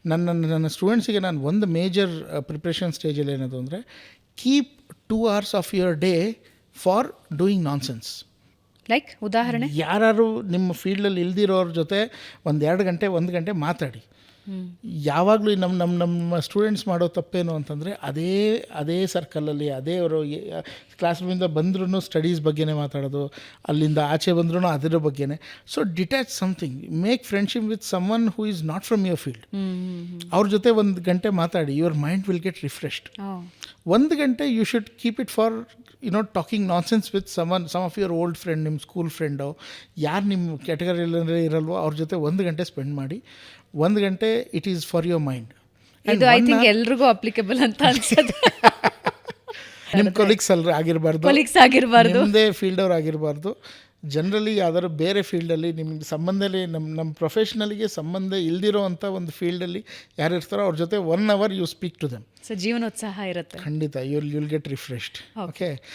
ನನ್ನ ಸ್ಟೂಡೆಂಟ್ಸಿಗೆ ನಾನು ಒಂದು ಮೇಜರ್ ಪ್ರಿಪ್ರೇಷನ್ ಸ್ಟೇಜಲ್ಲಿ ಏನದು ಅಂದರೆ keep 2 hours of your day for doing nonsense. Like ಉದಾಹರಣೆ, ಯಾರು ನಿಮ್ಮ ಫೀಲ್ಡಲ್ಲಿ ಇಲ್ದಿರೋರ ಜೊತೆ 1-2 ಗಂಟೆ 1 ಗಂಟೆ ಮಾತಾಡಿ. ಯಾವಾಗಲೂ ನಮ್ಮ ಸ್ಟೂಡೆಂಟ್ಸ್ ಮಾಡೋ ತಪ್ಪೇನು ಅಂತಂದರೆ ಅದೇ ಸರ್ಕಲಲ್ಲಿ ಅದೇ ಅವರು ಕ್ಲಾಸ್ ರೂಮಿಂದ ಬಂದ್ರೂ ಸ್ಟಡೀಸ್ ಬಗ್ಗೆನೇ ಮಾತಾಡೋದು, ಅಲ್ಲಿಂದ ಆಚೆ ಬಂದ್ರೂ ಅದರ ಬಗ್ಗೆನೇ. So detach something, make friendship with someone who is not from your field. ಅವ್ರ ಜೊತೆ 1 ಗಂಟೆ ಮಾತಾಡಿ, your mind will get refreshed. 1 ಗಂಟೆ you should keep it for talking nonsense with some of your old friend, ನಿಮ್ಮ school ಫ್ರೆಂಡೋ, ಯಾರು ನಿಮ್ಮ ಕ್ಯಾಟಗರಿಯಲ್ಲಿ ಇರಲ್ವೋ ಅವ್ರ ಜೊತೆ 1 ಗಂಟೆ ಸ್ಪೆಂಡ್ ಮಾಡಿ. 1 ಗಂಟೆ it is for your mind. ಇದು ಐ ಥಿಂಕ್ ಎಲ್ರಿಗೂ ಅಪ್ಲಿಕಬಲ್ ಅಂತ ಅನ್ಸುತ್ತೆ. ನಿಮ್ಮ ಕೊಲೀಗ್ಸ್ ಆಗಿರಬಾರ್ದು, ನಿಮ್ಮದೇ ಫೀಲ್ಡ್ ಅವ್ರು ಆಗಿರಬಾರ್ದು. ಜನರಲಿ ಯಾವ್ದಾದ್ರು ಬೇರೆ ಫೀಲ್ಡಲ್ಲಿ ನಿಮ್ಗೆ ಸಂಬಂಧದಲ್ಲಿ ನಮ್ಮ ಪ್ರೊಫೆಷ್ನಲಿಗೆ ಸಂಬಂಧ ಇಲ್ದಿರೋ ಅಂಥ ಒಂದು ಫೀಲ್ಡಲ್ಲಿ ಯಾರು ಇರ್ತಾರೋ ಅವ್ರ ಜೊತೆ 1 hour you speak to them. So ಜೀವನೋತ್ಸಾಹ ಇರುತ್ತೆ ಖಂಡಿತ. You'll get refreshed. ಓಕೆ,